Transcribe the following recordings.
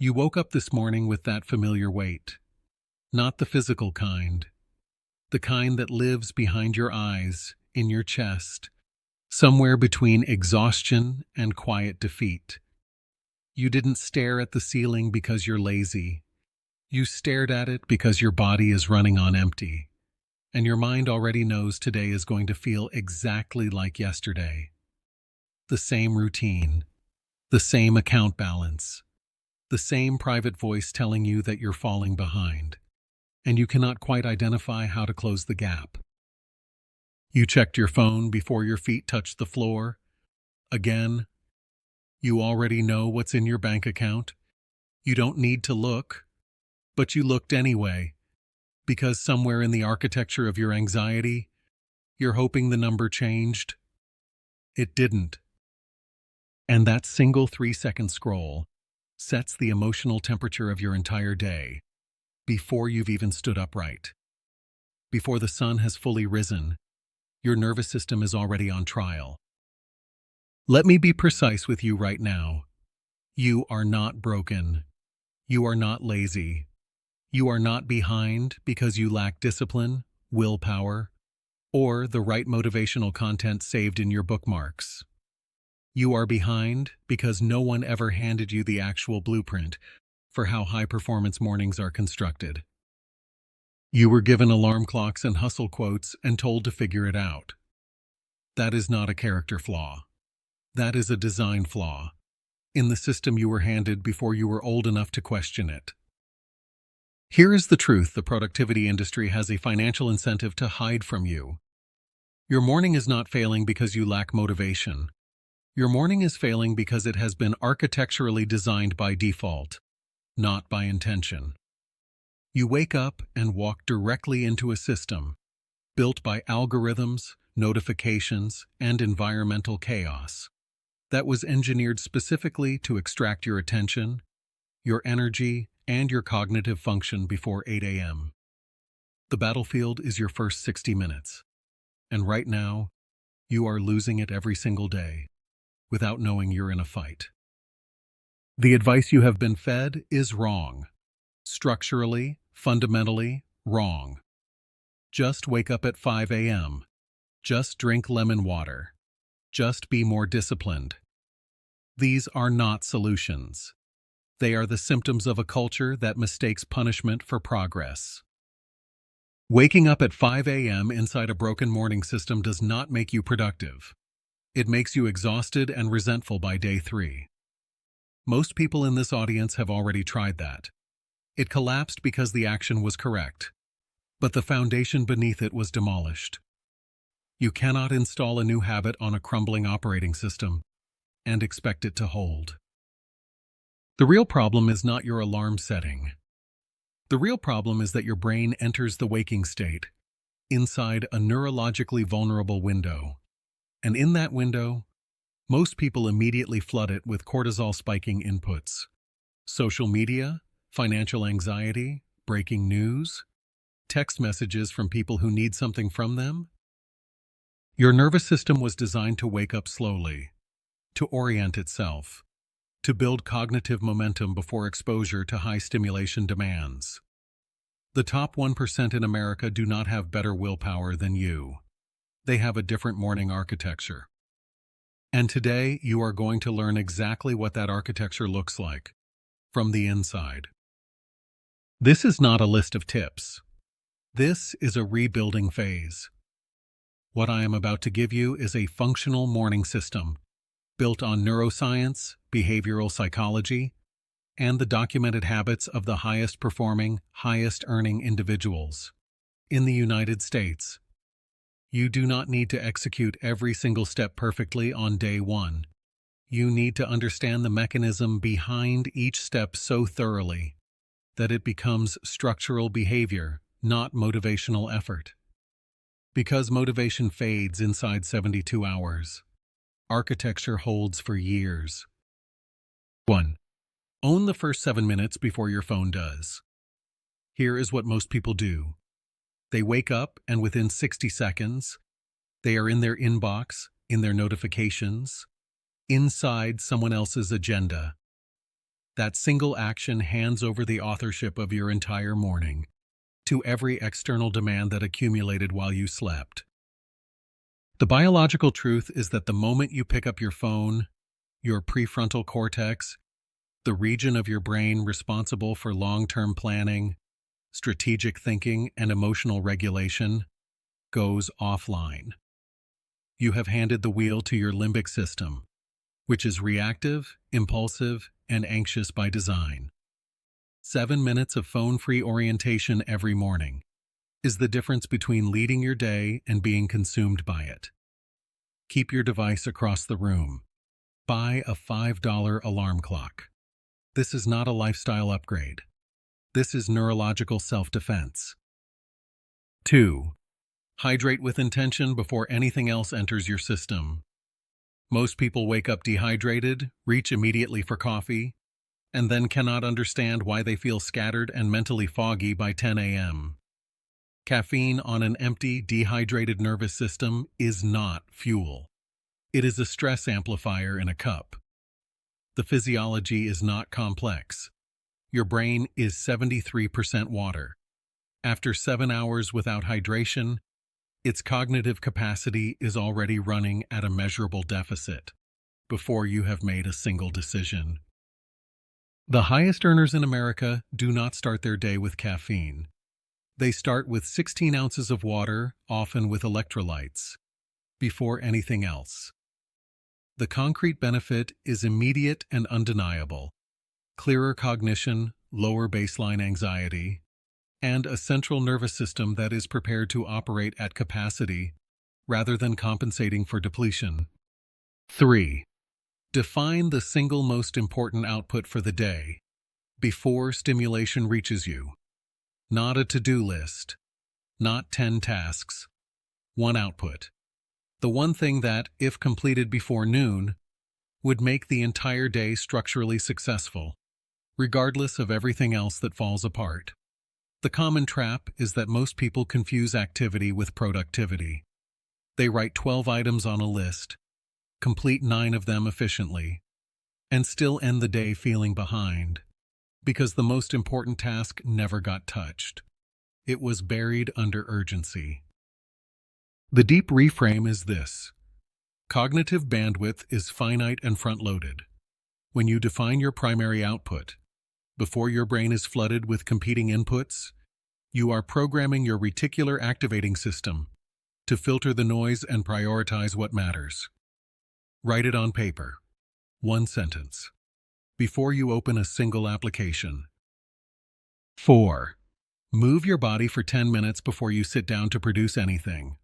You woke up this morning with that familiar weight. Not the physical kind. The kind that lives behind your eyes, in your chest, somewhere between exhaustion and quiet defeat. You didn't stare at the ceiling because you're lazy. You stared at it because your body is running on empty. And your mind already knows today is going to feel exactly like yesterday. The same routine, the same account balance, the same private voice telling you that you're falling behind, and you cannot quite identify how to close the gap. You checked your phone before your feet touched the floor. Again, you already know what's in your bank account. You don't need to look, but you looked anyway, because somewhere in the architecture of your anxiety, you're hoping the number changed. It didn't. And that single 3-second scroll sets the emotional temperature of your entire day before you've even stood upright. Before the sun has fully risen, your nervous system is already on trial. Let me be precise with you right now. You are not broken. You are not lazy. You are not behind because you lack discipline, willpower, or the right motivational content saved in your bookmarks. You are behind because no one ever handed you the actual blueprint for how high-performance mornings are constructed. You were given alarm clocks and hustle quotes and told to figure it out. That is not a character flaw. That is a design flaw in the system you were handed before you were old enough to question it. Here is the truth the productivity industry has a financial incentive to hide from you. Your morning is not failing because you lack motivation. Your morning is failing because it has been architecturally designed by default, not by intention. You wake up and walk directly into a system built by algorithms, notifications, and environmental chaos that was engineered specifically to extract your attention, your energy, and your cognitive function before 8 a.m. The battlefield is your first 60 minutes, and right now, you are losing it every single day without knowing you're in a fight. The advice you have been fed is wrong. Structurally, fundamentally wrong. Just wake up at 5 a.m. Just drink lemon water. Just be more disciplined. These are not solutions. They are the symptoms of a culture that mistakes punishment for progress. Waking up at 5 a.m. inside a broken morning system does not make you productive. It makes you exhausted and resentful by day 3. Most people in this audience have already tried that. It collapsed because the action was correct, but the foundation beneath it was demolished. You cannot install a new habit on a crumbling operating system and expect it to hold. The real problem is not your alarm setting. The real problem is that your brain enters the waking state inside a neurologically vulnerable window. And in that window, most people immediately flood it with cortisol-spiking inputs. Social media, financial anxiety, breaking news, text messages from people who need something from them. Your nervous system was designed to wake up slowly, to orient itself, to build cognitive momentum before exposure to high-stimulation demands. The top 1% in America do not have better willpower than you. They have a different morning architecture. And today, you are going to learn exactly what that architecture looks like, from the inside. This is not a list of tips. This is a rebuilding phase. What I am about to give you is a functional morning system built on neuroscience, behavioral psychology, and the documented habits of the highest performing, highest earning individuals in the United States. You do not need to execute every single step perfectly on day 1. You need to understand the mechanism behind each step so thoroughly that it becomes structural behavior, not motivational effort. Because motivation fades inside 72 hours, architecture holds for years. 1. Own the first 7 minutes before your phone does. Here is what most people do. They wake up and within 60 seconds, they are in their inbox, in their notifications, inside someone else's agenda. That single action hands over the authorship of your entire morning to every external demand that accumulated while you slept. The biological truth is that the moment you pick up your phone, your prefrontal cortex, the region of your brain responsible for long-term planning, strategic thinking, and emotional regulation, goes offline. You have handed the wheel to your limbic system, which is reactive, impulsive, and anxious by design. 7 minutes of phone-free orientation every morning is the difference between leading your day and being consumed by it. Keep your device across the room. Buy a $5 alarm clock. This is not a lifestyle upgrade. This is neurological self-defense. 2. Hydrate with intention before anything else enters your system. Most people wake up dehydrated, reach immediately for coffee, and then cannot understand why they feel scattered and mentally foggy by 10 a.m. Caffeine on an empty, dehydrated nervous system is not fuel. It is a stress amplifier in a cup. The physiology is not complex. Your brain is 73% water. After 7 hours without hydration, its cognitive capacity is already running at a measurable deficit before you have made a single decision. The highest earners in America do not start their day with caffeine. They start with 16 ounces of water, often with electrolytes, before anything else. The concrete benefit is immediate and undeniable: clearer cognition, lower baseline anxiety, and a central nervous system that is prepared to operate at capacity rather than compensating for depletion. 3. Define the single most important output for the day before stimulation reaches you. Not a to-do list, not 10 tasks, one output. The one thing that, if completed before noon, would make the entire day structurally successful, regardless of everything else that falls apart. The common trap is that most people confuse activity with productivity. They write 12 items on a list, complete 9 of them efficiently, and still end the day feeling behind, because the most important task never got touched. It was buried under urgency. The deep reframe is this: cognitive bandwidth is finite and front-loaded. When you define your primary output, before your brain is flooded with competing inputs, you are programming your reticular activating system to filter the noise and prioritize what matters. Write it on paper. 1 sentence. Before you open a single application. 4. Move your body for 10 minutes before you sit down to produce anything.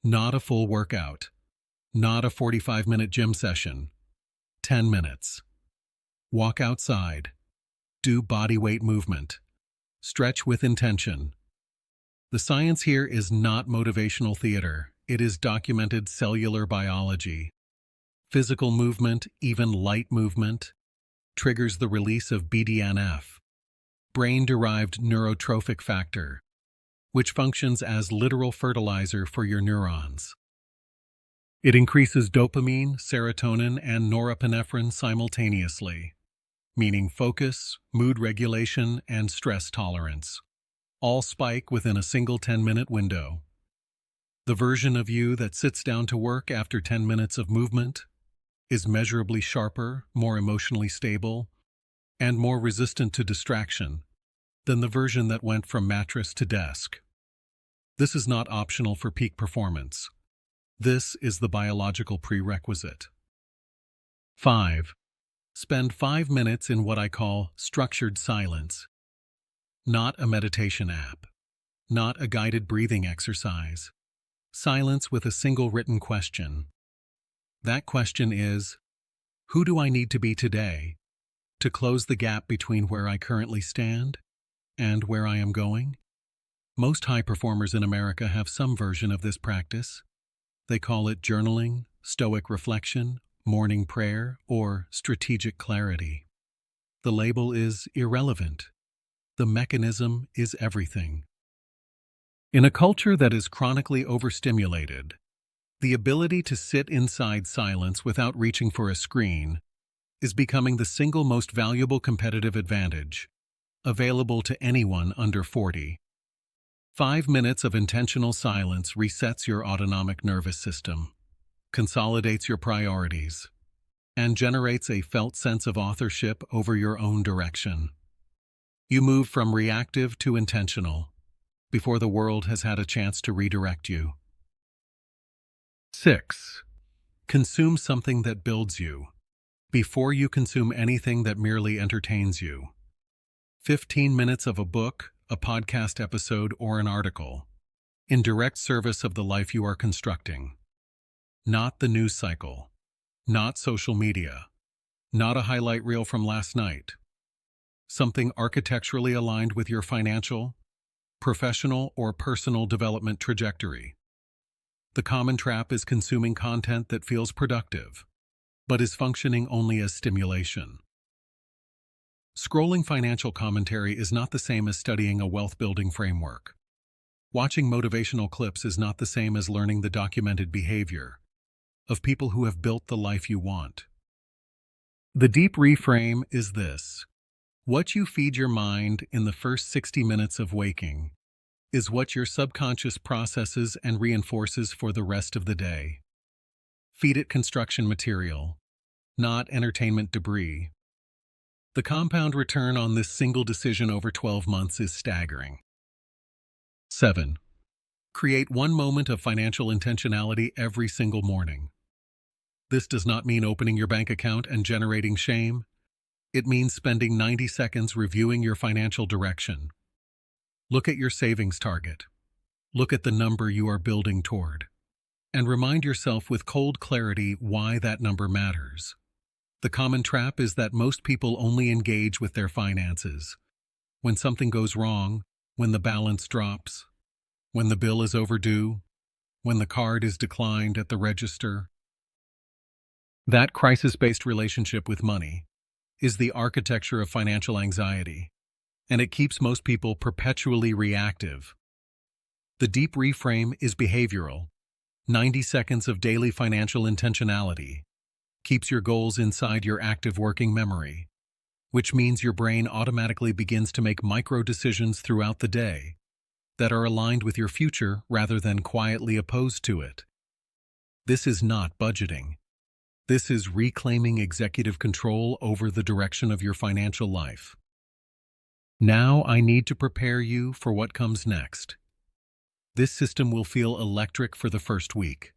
Not a full workout. Not a 45-minute gym session. 10 minutes. Walk outside. Do body weight movement. Stretch with intention. The science here is not motivational theater. It is documented cellular biology. Physical movement, even light movement, triggers the release of BDNF, brain-derived neurotrophic factor, which functions as literal fertilizer for your neurons. It increases dopamine, serotonin, and norepinephrine simultaneously, meaning focus, mood regulation, and stress tolerance, all spike within a single 10-minute window. The version of you that sits down to work after 10 minutes of movement is measurably sharper, more emotionally stable, and more resistant to distraction than the version that went from mattress to desk. This is not optional for peak performance. This is the biological prerequisite. 5. Spend 5 minutes in what I call structured silence. Not a meditation app. Not a guided breathing exercise. Silence with a single written question. That question is, who do I need to be today to close the gap between where I currently stand and where I am going? Most high performers in America have some version of this practice. They call it journaling, stoic reflection, morning prayer, or strategic clarity. The label is irrelevant. The mechanism is everything. In a culture that is chronically overstimulated, the ability to sit inside silence without reaching for a screen is becoming the single most valuable competitive advantage, available to anyone under 40. 5 minutes of intentional silence resets your autonomic nervous system, consolidates your priorities, and generates a felt sense of authorship over your own direction. You move from reactive to intentional before the world has had a chance to redirect you. 6. Consume something that builds you before you consume anything that merely entertains you. 15 minutes of a book, a podcast episode, or an article, in direct service of the life you are constructing. Not the news cycle, not social media, not a highlight reel from last night. Something architecturally aligned with your financial, professional, or personal development trajectory. The common trap is consuming content that feels productive, but is functioning only as stimulation. Scrolling financial commentary is not the same as studying a wealth-building framework. Watching motivational clips is not the same as learning the documented behavior of people who have built the life you want. The deep reframe is this: what you feed your mind in the first 60 minutes of waking is what your subconscious processes and reinforces for the rest of the day. Feed it construction material, not entertainment debris. The compound return on this single decision over 12 months is staggering. 7. Create 1 moment of financial intentionality every single morning. This does not mean opening your bank account and generating shame. It means spending 90 seconds reviewing your financial direction. Look at your savings target. Look at the number you are building toward. And remind yourself with cold clarity why that number matters. The common trap is that most people only engage with their finances when something goes wrong, when the balance drops, when the bill is overdue, when the card is declined at the register. That crisis-based relationship with money is the architecture of financial anxiety, and it keeps most people perpetually reactive. The deep reframe is behavioral. 90 seconds of daily financial intentionality keeps your goals inside your active working memory, which means your brain automatically begins to make micro-decisions throughout the day that are aligned with your future rather than quietly opposed to it. This is not budgeting. This is reclaiming executive control over the direction of your financial life. Now I need to prepare you for what comes next. This system will feel electric for the first week.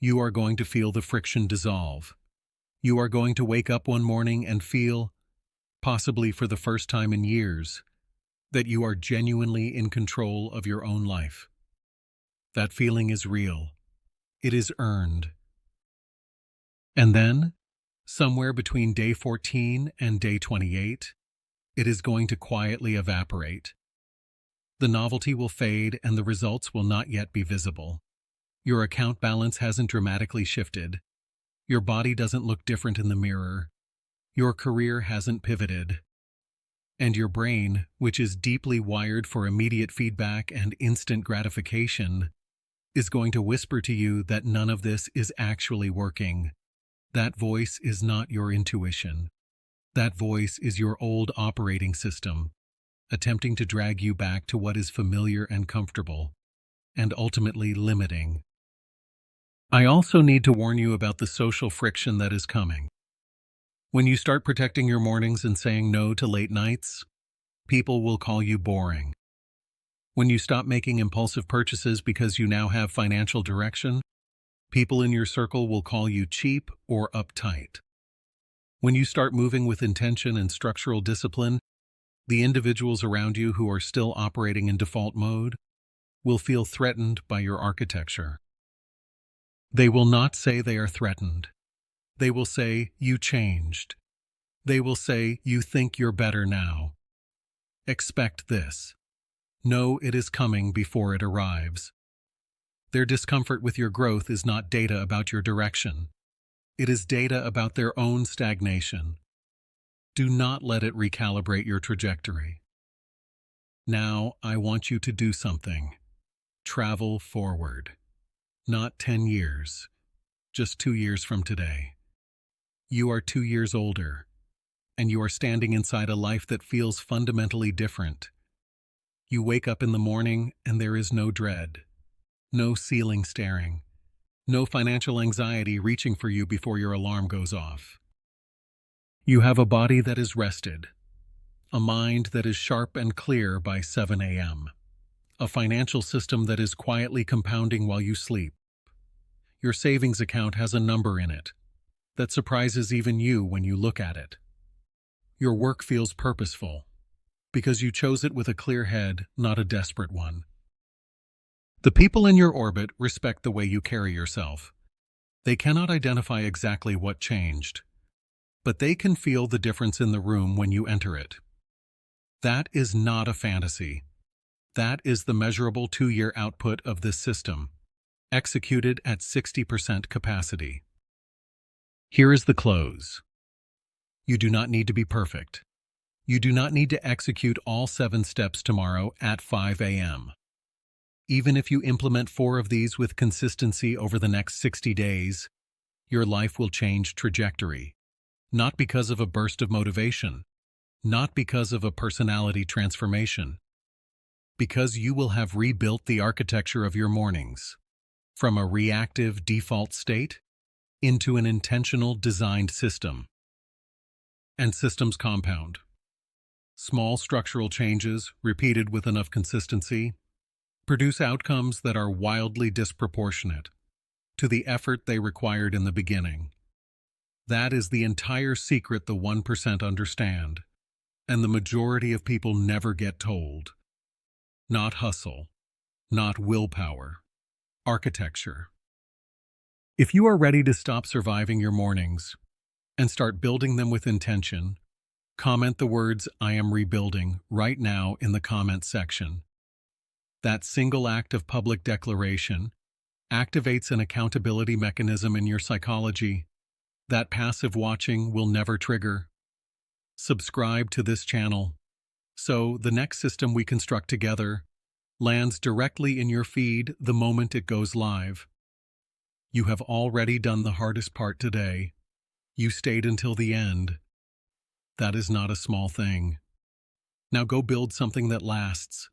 You are going to feel the friction dissolve. You are going to wake up one morning and feel, possibly for the first time in years, that you are genuinely in control of your own life. That feeling is real. It is earned. And then, somewhere between day 14 and day 28, it is going to quietly evaporate. The novelty will fade and the results will not yet be visible. Your account balance hasn't dramatically shifted. Your body doesn't look different in the mirror. Your career hasn't pivoted. And your brain, which is deeply wired for immediate feedback and instant gratification, is going to whisper to you that none of this is actually working. That voice is not your intuition. That voice is your old operating system, attempting to drag you back to what is familiar and comfortable, and ultimately limiting. I also need to warn you about the social friction that is coming. When you start protecting your mornings and saying no to late nights, people will call you boring. When you stop making impulsive purchases because you now have financial direction, people in your circle will call you cheap or uptight. When you start moving with intention and structural discipline, the individuals around you who are still operating in default mode will feel threatened by your architecture. They will not say they are threatened. They will say, "You changed." They will say, "You think you're better now." Expect this. Know it is coming before it arrives. Their discomfort with your growth is not data about your direction. It is data about their own stagnation. Do not let it recalibrate your trajectory. Now, I want you to do something. Travel forward. Not 10 years, just 2 years from today. You are 2 years older, and you are standing inside a life that feels fundamentally different. You wake up in the morning and there is no dread, no ceiling staring, no financial anxiety reaching for you before your alarm goes off. You have a body that is rested, a mind that is sharp and clear by 7 a.m., a financial system that is quietly compounding while you sleep. Your savings account has a number in it that surprises even you when you look at it. Your work feels purposeful because you chose it with a clear head, not a desperate one. The people in your orbit respect the way you carry yourself. They cannot identify exactly what changed, but they can feel the difference in the room when you enter it. That is not a fantasy. That is the measurable 2-year output of this system, executed at 60% capacity. Here is the close. You do not need to be perfect. You do not need to execute all 7 steps tomorrow at 5 a.m. Even if you implement 4 of these with consistency over the next 60 days, your life will change trajectory. Not because of a burst of motivation, not because of a personality transformation, because you will have rebuilt the architecture of your mornings from a reactive default state into an intentional designed system. And systems compound. Small structural changes, repeated with enough consistency, produce outcomes that are wildly disproportionate to the effort they required in the beginning. That is the entire secret the 1% understand, and the majority of people never get told. Not hustle, not willpower, architecture. If you are ready to stop surviving your mornings and start building them with intention, comment the words "I am rebuilding" right now in the comment section. That single act of public declaration activates an accountability mechanism in your psychology that passive watching will never trigger. Subscribe to this channel so the next system we construct together lands directly in your feed the moment it goes live. You have already done the hardest part today. You stayed until the end. That is not a small thing. Now go build something that lasts,